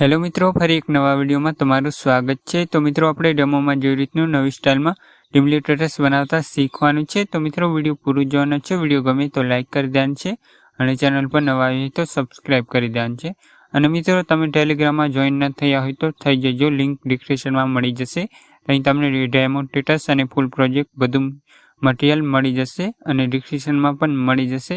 Hello મિત્રો, ફરી એક નવા વિડીયોમાં તમારું સ્વાગત છે। તો મિત્રો આપણે ડેમોમાં જેવી રીતનું નવી સ્ટાઇલમાં ડિમ્પલી ટેટસ બનાવતા શીખવાનું છે। તો મિત્રો વિડીયો પૂરું જોવાનો છે। વિડીયો ગમે તો લાઇક કરી દેવાનું છે અને ચેનલ પર નવા આવ્યા તો સબસ્ક્રાઇબ કરી દેવાનું છે। અને મિત્રો તમે ટેલિગ્રામમાં જોઈન ન થયા હોય તો થઈ જજો, લિંક ડિસ્ક્રિપ્શનમાં મળી જશે। અહીં તમને ડેમો ટેટસ અને ફૂલ પ્રોજેક્ટ બધું મટીરિયલ મળી જશે અને ડિસ્ક્રિપ્શનમાં પણ મળી જશે।